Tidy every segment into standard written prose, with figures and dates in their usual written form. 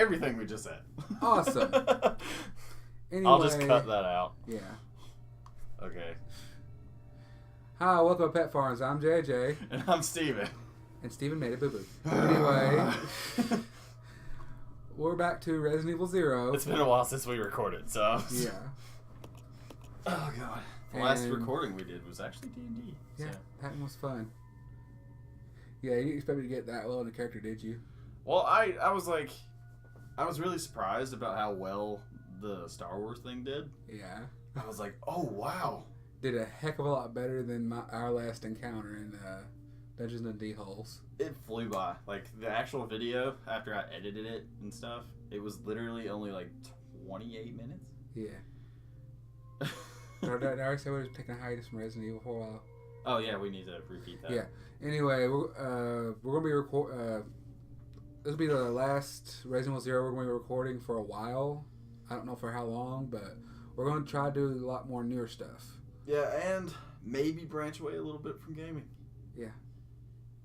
everything we just said. Awesome. Anyway, I'll just cut that out. Yeah. Okay. Hi, welcome to Pet Farms. I'm JJ. And I'm Steven. And Steven made a boo-boo. Anyway, we're back to Resident Evil 0. It's been a while since we recorded, so... Yeah. Oh, God. The last recording we did was actually D&D. Yeah, that one was fun. Yeah, you didn't expect me to get that well in the character, did you? Well, I was like... I was really surprised about how well the Star Wars thing did. Yeah. I was like, oh, wow. Did a heck of a lot better than our last encounter in Dungeons and D-Holes. It flew by. Like, the actual video, after I edited it and stuff, it was literally only like 28 minutes. Yeah. Did I already say we were taking a hiatus from Resident Evil for a while? Oh, yeah, we need to repeat that. Yeah. Anyway, we're going to be this will be the last Resident Evil 0 we're going to be recording for a while. I don't know for how long, but we're going to try to do a lot more newer stuff. Yeah, and maybe branch away a little bit from gaming. Yeah.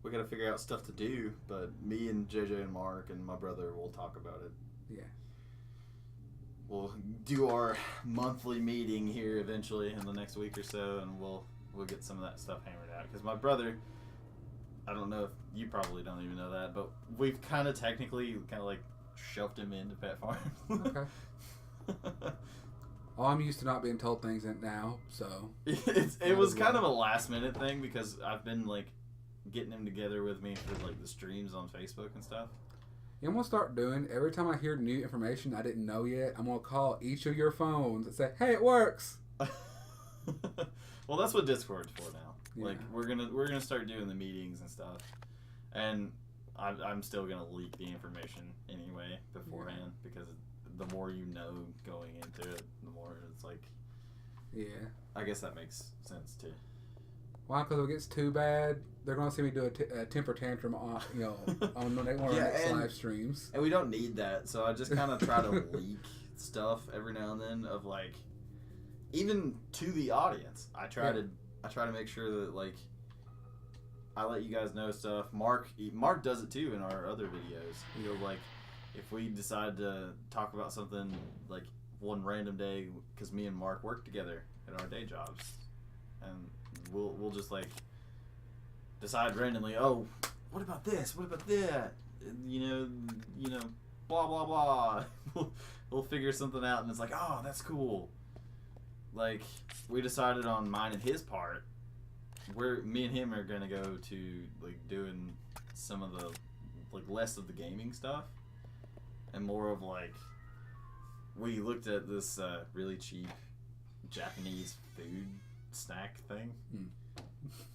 We got to figure out stuff to do, but me and JJ and Mark and my brother will talk about it. Yeah. We'll do our monthly meeting here eventually in the next week or so, and we'll get some of that stuff hammered out. Because my brother, I don't know if you probably don't even know that, but we've kind of technically like shoved him into Pet Farms. Okay. Well, I'm used to not being told things now, so... It was kind of a last minute thing because I've been like getting him together with me for like the streams on Facebook and stuff. I'm going to start doing, every time I hear new information I didn't know yet, I'm going to call each of your phones and say, hey, it works! Well, that's what Discord's for now. Yeah. Like, we're gonna start doing the meetings and stuff. And I'm still going to leak the information anyway beforehand because the more you know going into it, the more it's like... Yeah. I guess that makes sense, too. Why? Because if it gets too bad, they're going to see me do a temper tantrum on, on one of our next live streams. And we don't need that, so I just kind of try to leak stuff every now and then of, like, even to the audience. I try to make sure that, like, I let you guys know stuff. Mark does it, too, in our other videos. Like... If we decide to talk about something like one random day, because me and Mark work together at our day jobs, and we'll just like decide randomly. Oh, what about this? What about that? You know, blah blah blah. We'll figure something out, and it's like, oh, that's cool. Like we decided on mine and his part, where me and him are gonna go to like doing some of the like less of the gaming stuff. And more of like, we looked at this really cheap Japanese food snack thing.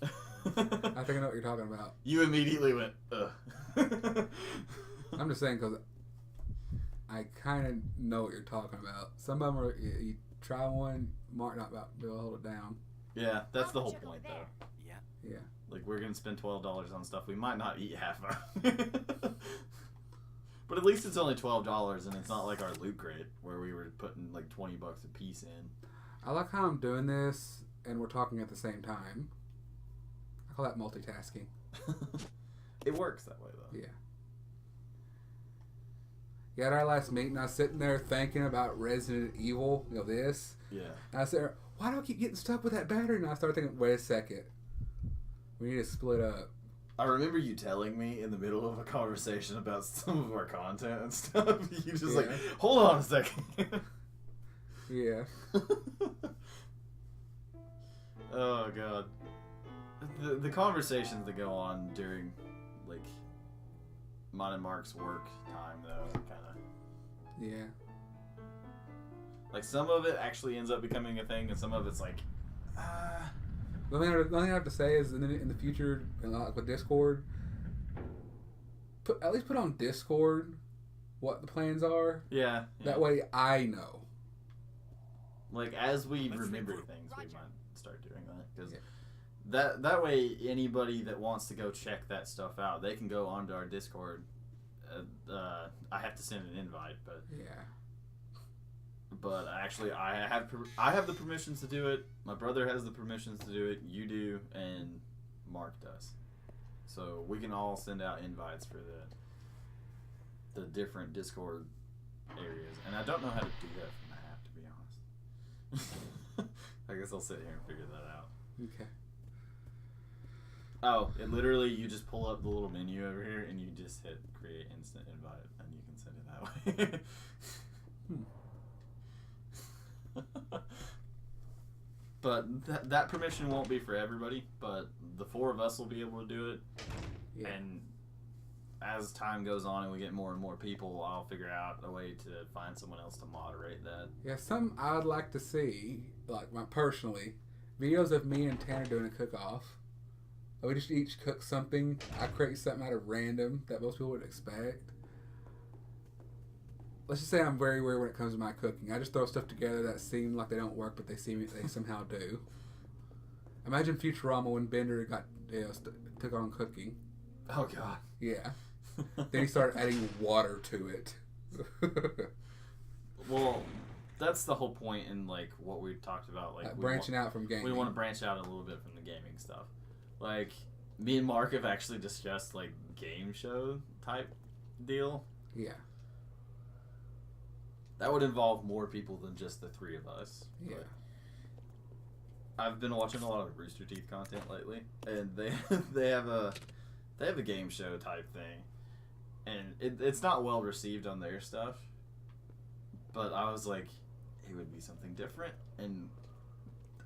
I think I know what you're talking about. You immediately went, ugh. I'm just saying because I kind of know what you're talking about. Some of them are, you try one, Mark not about to be able to hold it down. Yeah, that's the whole point though. Yeah. Like we're going to spend $12 on stuff we might not eat half of. But at least it's only $12, and it's not like our Loot Crate where we were putting like $20 a piece in. I like how I'm doing this, and we're talking at the same time. I call that multitasking. It works that way, though. Yeah. Yeah, at our last meeting, I was sitting there thinking about Resident Evil, this. Yeah. And I said, why do I keep getting stuck with that battery? And I started thinking, wait a second. We need to split up. I remember you telling me in the middle of a conversation about some of our content and stuff. You just like, hold on a second. Yeah. Oh god. The conversations that go on during like mine and Mark's work time though, kind of. Yeah. Like some of it actually ends up becoming a thing, and some of it's like, The only thing I have to say is in the future, like with Discord, at least put on Discord what the plans are. Yeah. That way I know. Like as we remember things, we might start doing that because that way anybody that wants to go check that stuff out, they can go onto our Discord. I have to send an invite, but yeah. But actually, I have the permissions to do it. My brother has the permissions to do it. You do, and Mark does. So we can all send out invites for the different Discord areas, and I don't know how to do that from the app, to be honest. I guess I'll sit here and figure that out. Okay. Oh, it literally, you just pull up the little menu over here and you just hit create instant invite and you can send it that way. But that permission won't be for everybody, but the 4 of us will be able to do it. Yeah. And as time goes on and we get more and more people, I'll figure out a way to find someone else to moderate that. Yeah, some I would like to see, like personally, videos of me and Tanner doing a cook-off. We just each cook something. I create something out of random that most people would expect. Let's just say I'm very weird when it comes to my cooking. I just throw stuff together that seem like they don't work, but they somehow do. Imagine Futurama when Bender took on cooking. Oh God. Yeah. Then he started adding water to it. Well, that's the whole point in like what we talked about, like branching out from gaming. We want to branch out a little bit from the gaming stuff. Like me and Mark have actually discussed like game show type deal. Yeah. That would involve more people than just the 3 of us. Yeah. But I've been watching a lot of Rooster Teeth content lately, and they have a game show type thing, and it's not well received on their stuff. But I was like, it would be something different, and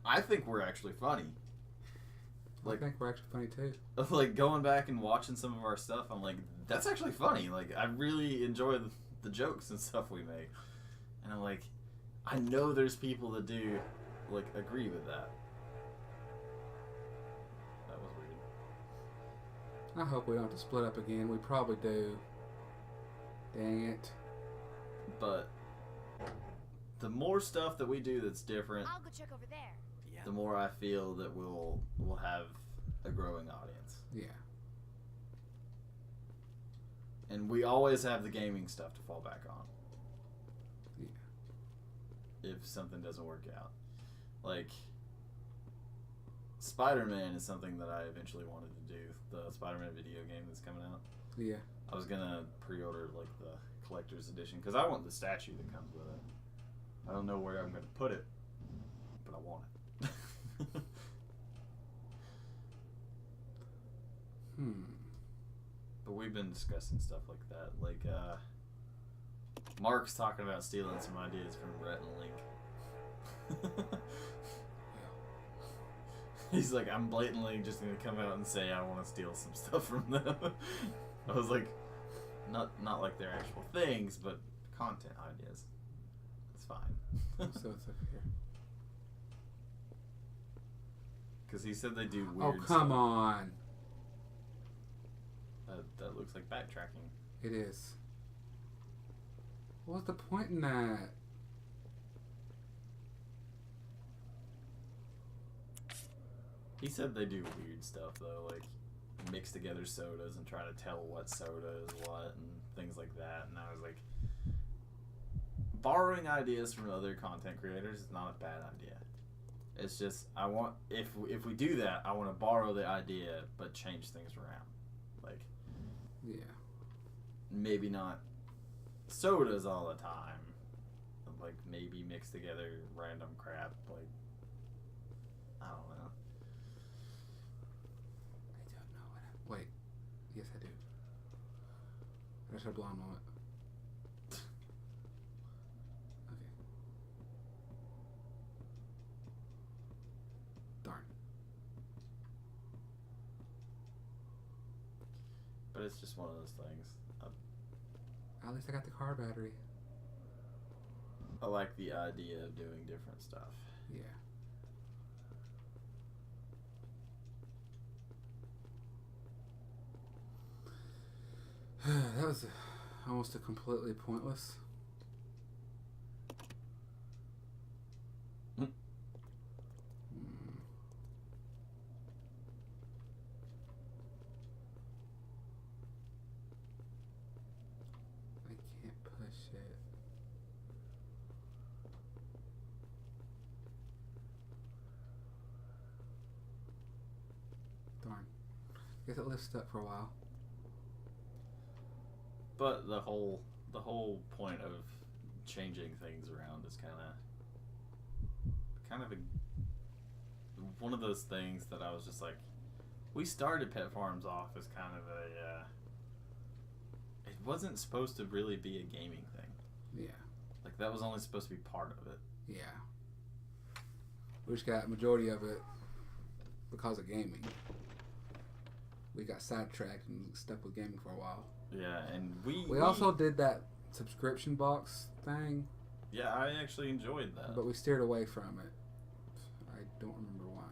I think we're actually funny. Like, I think we're actually funny too. Like going back and watching some of our stuff, I'm like, that's actually funny. Like I really enjoy the jokes and stuff we make. And I'm like, I know there's people that do, like, agree with that. That was weird. I hope we don't have to split up again. We probably do. Dang it. But the more stuff that we do that's different, I'll go check over there. the more I feel that we'll have a growing audience. Yeah. And we always have the gaming stuff to fall back on. If something doesn't work out. Like, Spider-Man is something that I eventually wanted to do. The Spider-Man video game that's coming out. Yeah. I was gonna pre-order, like, the collector's edition, because I want the statue that comes with it. I don't know where I'm gonna put it, but I want it. But we've been discussing stuff like that. Like, Mark's talking about stealing some ideas from Rhett and Link. He's like, I'm blatantly just gonna come out and say I want to steal some stuff from them. I was like, not like their actual things, but content ideas. It's fine. So it's up here. Because he said they do Oh, weird come stuff. on. That looks like backtracking. It is. What's the point in that? He said they do weird stuff though, like mix together sodas and try to tell what soda is what and things like that. And I was like, borrowing ideas from other content creators is not a bad idea. It's just if we do that, I want to borrow the idea but change things around. Like, Yeah. maybe not sodas all the time. Like maybe mix together random crap. Like, I don't know. I don't know what wait. Yes, I do. I just had a blonde moment. Okay. Darn. But it's just one of those things. At least I got the car battery. I like the idea of doing different stuff. Yeah. That was almost a completely pointless. Hmm. I can't push it. Darn. Guess it lifts up for a while. But the whole point of changing things around is kind of one of those things that I was just like, we started Pet Farms off as kind of it wasn't supposed to really be a gaming thing. Yeah. Like, that was only supposed to be part of it. Yeah. We just got majority of it because of gaming. We got sidetracked and stuck with gaming for a while. Yeah, and we also did that subscription box thing. Yeah, I actually enjoyed that. But we steered away from it. I don't remember why.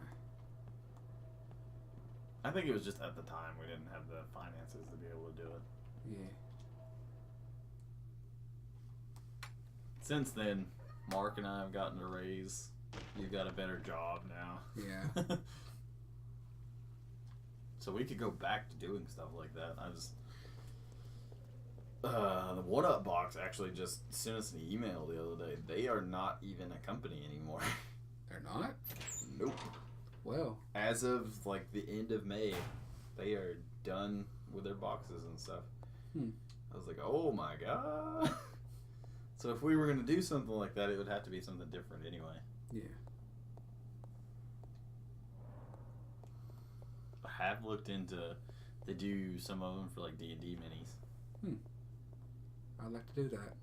I think it was just at the time we didn't have the finances to be able to do it. Yeah. Since then, Mark and I have gotten a raise. You've got a better job now. Yeah. So we could go back to doing stuff like that. The What Up Box actually just sent us an email the other day. They are not even a company anymore. They're not? Nope. Well. As of like the end of May, they are done with their boxes and stuff. I was like, oh my god. So if we were going to do something like that, it would have to be something different anyway. Yeah. I have looked into, they do some of them for like D&D minis. I'd like to do that.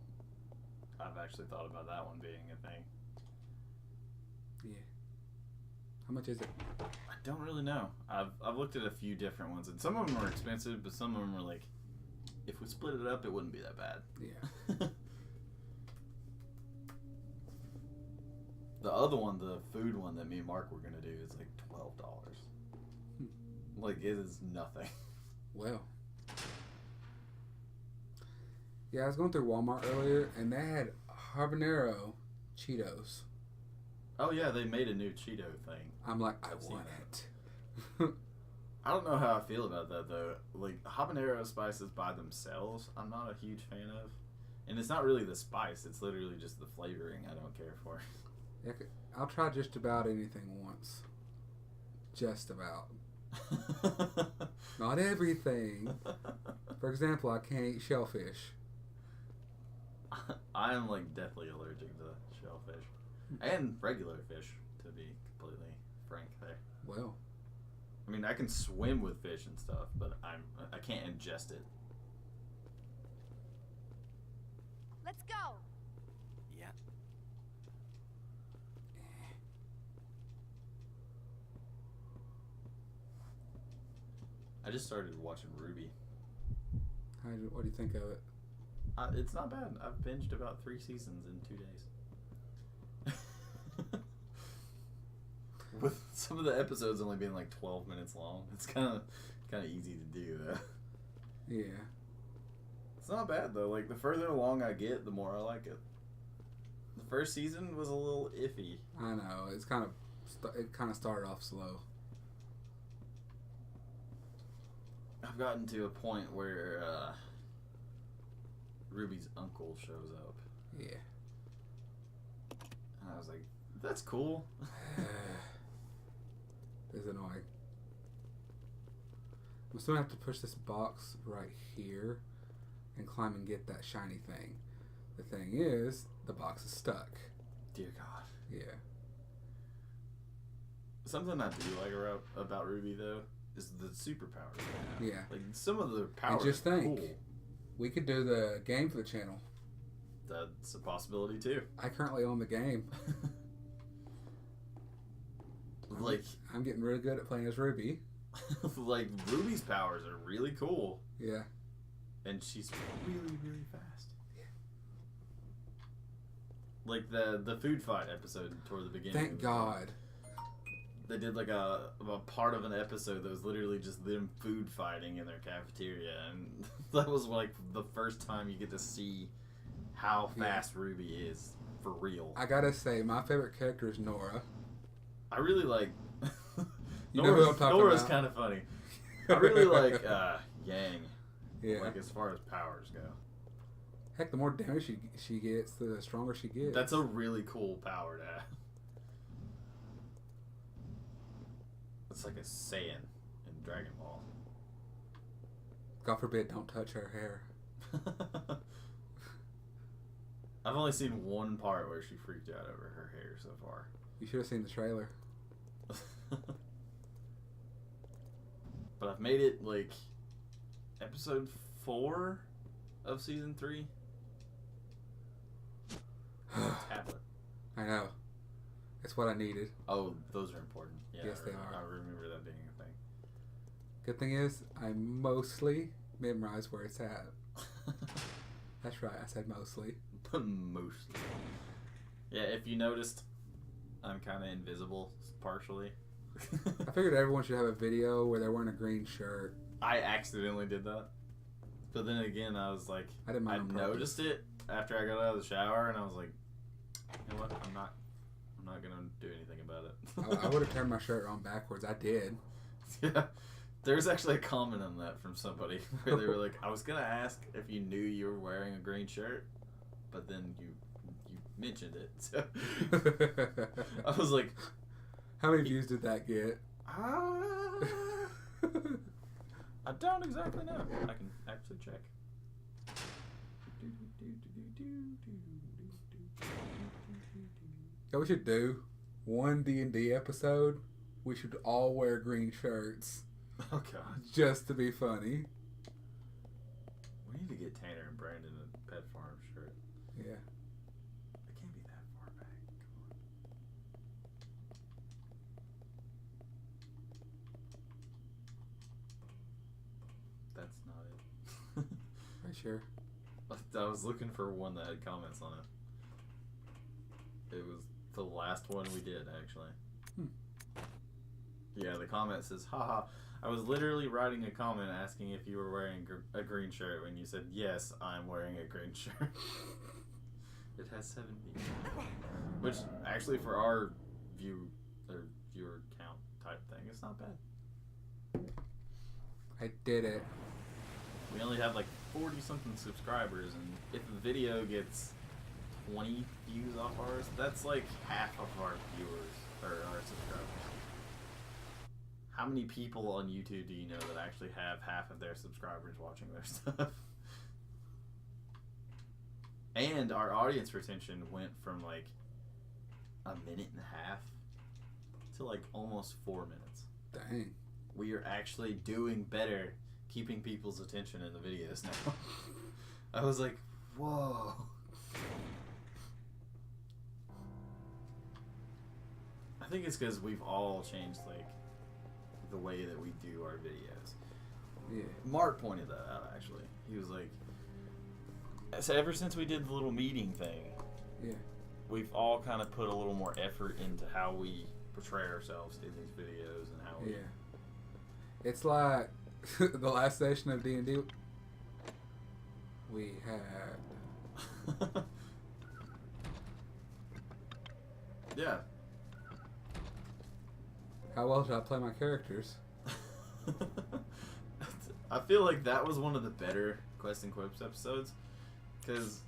I've actually thought about that one being a thing. Yeah. How much is it? I don't really know. I've looked at a few different ones, and some of them are expensive, but some of them are like, if we split it up, it wouldn't be that bad. Yeah. The other one, the food one that me and Mark were going to do is like $12. Like, it is nothing. Well. Yeah, I was going through Walmart earlier, and they had habanero Cheetos. Oh, yeah, they made a new Cheeto thing. I'm like, I I've want seen it. I don't know how I feel about that, though. Like, habanero spices by themselves, I'm not a huge fan of. And it's not really the spice, it's literally just the flavoring I don't care for. Yeah, I'll try just about anything once. Just about. Not everything. For example, I can't eat shellfish. I am like deathly allergic to shellfish and regular fish, to be completely frank there. Well, I mean, I can swim with fish and stuff, but I can't ingest it. Let's go. Yeah. I just started watching Ruby. what do you think of it? It's not bad. I've binged about 3 seasons in 2 days. With some of the episodes only being like 12 minutes long, it's kind of easy to do though. Yeah. It's not bad though. Like, the further along I get, the more I like it. The first season was a little iffy. I know. It kind of started off slow. I've gotten to a point where Ruby's uncle shows up. Yeah. And I was like, that's cool. It's annoying. I'm still gonna have to push this box right here and climb and get that shiny thing. The thing is, the box is stuck. Dear God. Yeah. Something I do like about Ruby though is the superpowers. Yeah. Like, some of the powers just are think. cool. We We could do the game for the channel. That's a possibility too. I currently own the game. Like, I'm getting really good at playing as Ruby. like, Ruby's powers are really cool. Yeah. And she's really, really fast. Yeah. Like the food fight episode toward the beginning. Thank God. They did like a part of an episode that was literally just them food fighting in their cafeteria, and that was like the first time you get to see how fast Ruby is for real. I gotta say, my favorite character is Nora. I really like. You know who I'm talking Nora's about. kind of funny. I really like Yang. Yeah. Like, as far as powers go. Heck, the more damage she gets, the stronger she gets. That's a really cool power to have. It's like a Saiyan in Dragon Ball. God forbid, don't touch her hair. I've only seen one part where she freaked out over her hair so far. You should have seen the trailer. But I've made it like episode 4 of season 3. Tablet. I know. It's what I needed. Oh, those are important. Yeah, Yes, they are. I remember that being a thing. Good thing is, I mostly memorize where it's at. That's right, I said mostly. Mostly. Yeah, if you noticed, I'm kind of invisible, partially. I figured everyone should have a video where they're wearing a green shirt. I accidentally did that. But then again, I was like, I didn't mind on purpose. noticed it after I got out of the shower, and I was like, you know what? I'm not gonna do anything about it. I would have turned my shirt on backwards. I did. Yeah. There's actually a comment on that from somebody where they were like, I was gonna ask if you knew you were wearing a green shirt, but then you mentioned it. So I was like, how many views did that get? I don't exactly know. I can actually check. Yeah, we should do one D&D episode. We should all wear green shirts. Oh god. Just to be funny. We need to get Tanner and Brandon a Pet Farm shirt. Yeah. It can't be that far back. Come on. That's not it. Are you sure? I was looking for one that had comments on it. It was the last one we did, actually. Yeah, the comment says, haha, I was literally writing a comment asking if you were wearing a green shirt when you said, yes, I'm wearing a green shirt. It has 7 views. Which, actually, for our viewer count type thing, it's not bad. I did it. We only have like 40-something subscribers, and if the video gets 20 views off ours, that's like half of our viewers, or our subscribers. How many people on YouTube do you know that actually have half of their subscribers watching their stuff? And our audience retention went from like a minute and a half to like almost 4 minutes. Dang. We are actually doing better keeping people's attention in the videos now. I was like, whoa. I think it's because we've all changed like the way that we do our videos. Yeah. Mark pointed that out, actually. He was like, so ever since we did the little meeting thing, Yeah. we've all kind of put a little more effort into how we portray ourselves in these videos and how we... Yeah. It's like the last session of D&D we had. Yeah. How well did I play my characters? I feel like that was one of the better Quest and Quips episodes because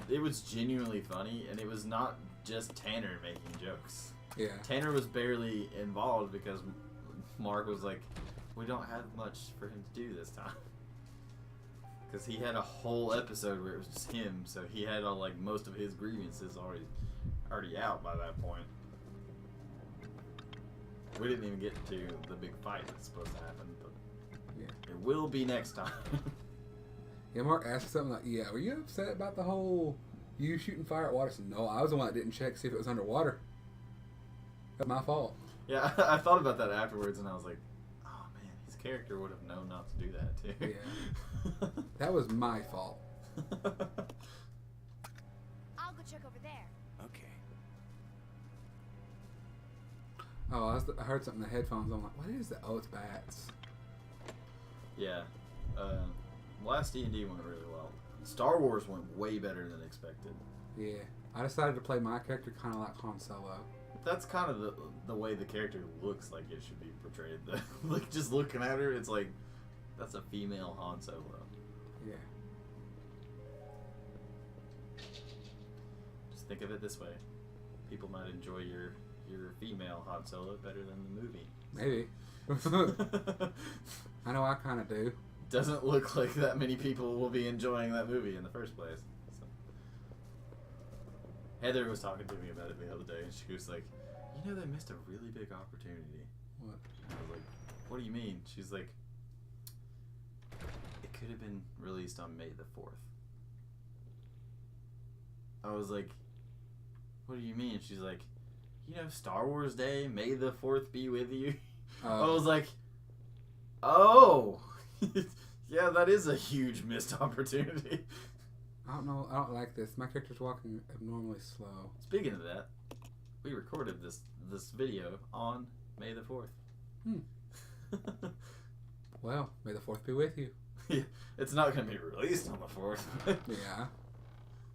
it was genuinely funny, and it was not just Tanner making jokes. Yeah. Tanner was barely involved because Mark was like, we don't have much for him to do this time. Because he had a whole episode where it was just him, so he had like most of his grievances already out by that point. We didn't even get to the big fight that's supposed to happen, but Yeah. it will be next time. Yeah, Mark asked something like, yeah, were you upset about the whole you shooting fire at water? I said, no, I was the one that didn't check to see if it was underwater. That's my fault. Yeah, I thought about that afterwards, and I was like, oh man, his character would have known not to do that too. Yeah. That was my fault. I'll go check over there. Okay. Oh, I heard something in the headphones. I'm like, what is that? Oh, it's bats. Yeah. Last D&D went really well. Star Wars went way better than expected. Yeah. I decided to play my character kind of like Han Solo. That's kind of the way the character looks like it should be portrayed. Like, just looking at her, it's like, that's a female Han Solo. Yeah. Just think of it this way. People might enjoy your female Han Solo better than the movie. Maybe. I know I kind of do. doesn't look like that many people will be enjoying that movie in the first place. So. Heather was talking to me about it the other day, and she was like, "You know, they missed a really big opportunity." What? And I was like, "What do you mean?" She's like, "It could have been released on May the 4th." I was like, "What do you mean?" She's like, "You know, Star Wars Day, May the 4th be with you." I was like, "Oh, yeah, that is a huge missed opportunity." I don't know. I don't like this. My character's walking abnormally slow. Speaking of that, we recorded this video on May the 4th. Well, may the 4th be with you. Yeah, it's not going to be released on the 4th. Yeah.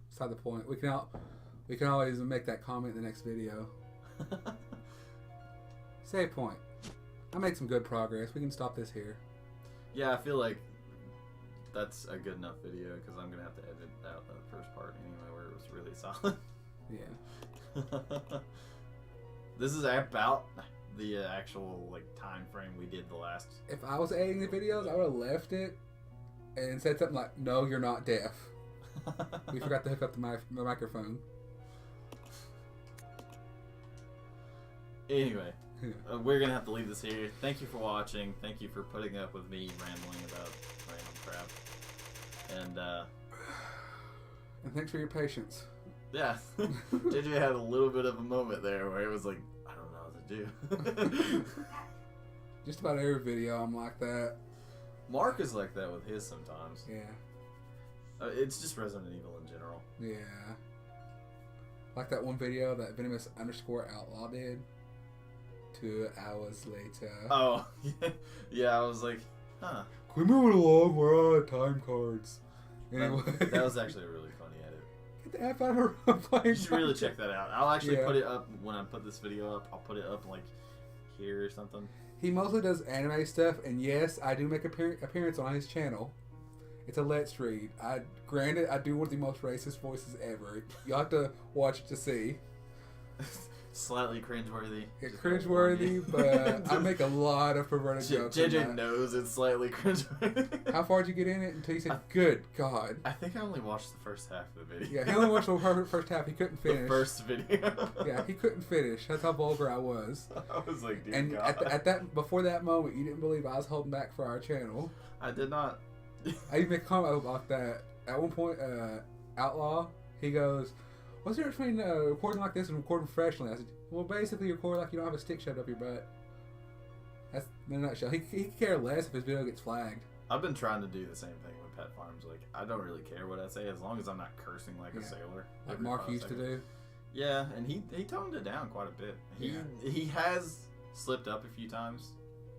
Beside the point. We can always make that comment in the next video. Save point. I made some good progress. We can stop this here. Yeah, I feel like that's a good enough video because I'm going to have to edit out that first part anyway where it was really solid. Yeah. This is about the actual like time frame we did the last. If I was editing the videos, I would have left it and said something like, "No, you're not deaf. We forgot to hook up the microphone." Anyway, Yeah. we're gonna have to leave this here. Thank you for watching. Thank you for putting up with me rambling about random crap. And And thanks for your patience. yeah, JJ had a little bit of a moment there where it was like, I don't know what to do. Just about every video I'm like that. Mark is like that with his sometimes. Yeah. It's just Resident Evil in general. Yeah. Like that one video that Venomous_outlaw did. 2 hours later. Oh, yeah, I was like, huh. Can we move it along? We're out of time cards. Anyway. That was actually a really funny edit. Get the F out of our playing. You should really check that out. I'll actually Yeah. put it up when I put this video up. I'll put it up like here or something. He mostly does anime stuff, and yes, I do make appearance on his channel. It's a Let's Read. Granted, I do one of the most racist voices ever. You'll have to watch it to see. Slightly cringeworthy. It's Just cringeworthy, but I make a lot of perverted jokes. in JJ that. knows it's slightly cringeworthy. How far did you get in it until you said, "Good God"? I think I only watched the first half of the video. Yeah, he only watched the first half. He couldn't finish. The first video. Yeah, he couldn't finish. That's how vulgar I was. I was like, dude, And God. at that before that moment, you didn't believe I was holding back for our channel. I did not. I even make a comment about that. At one point, Outlaw, he goes, "What's the difference between recording like this and recording professionally?" I said, "Well, basically, you record like you don't have a stick shoved up your butt." That's in a nutshell. He could care less if his video gets flagged. I've been trying to do the same thing with Pet Farms. Like, I don't really care what I say as long as I'm not cursing like a Yeah. sailor. Like every Mark 5 used to seconds. do. Yeah, and he toned it down quite a bit. He has slipped up a few times,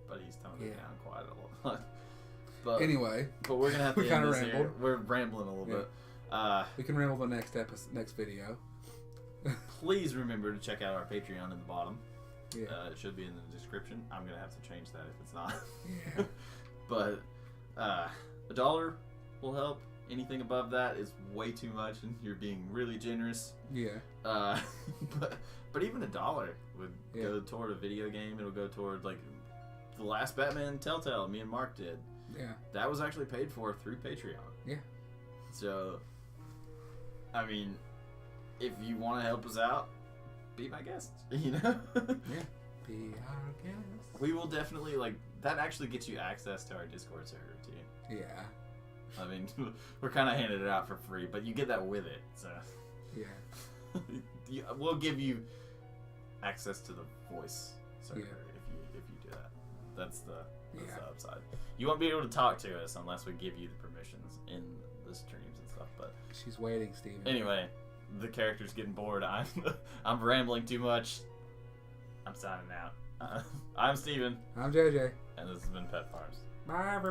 but he's toned it Yeah. down quite a lot. But Anyway, but we're gonna have to we end kinda this here. rambled. We're rambling a little Yeah. bit. we can ramble the next video. Please remember to check out our Patreon in the bottom. Yeah. It should be in the description. I'm gonna have to change that if it's not. Yeah. But $1 will help. Anything above that is way too much, and you're being really generous. Yeah. But even $1 would Yeah. go toward a video game. It'll go toward like the last Batman Telltale me and Mark did. Yeah. That was actually paid for through Patreon. Yeah. So, I mean, if you want to help us out, be my guest. You know. Yeah. Be our guest. We will definitely that. Actually, gets you access to our Discord server too. Yeah. I mean, we're kind of handing it out for free, but you get that with it. So. Yeah. We'll give you access to the voice server Yeah. if you do that. That's the Yeah. upside. You won't be able to talk to us unless we give you the permissions in the streams and stuff. But She's waiting, Steven. anyway, the character's getting bored. I'm rambling too much. I'm signing out. I'm Steven, I'm JJ. and this has been Pet Farms. Bye, everybody.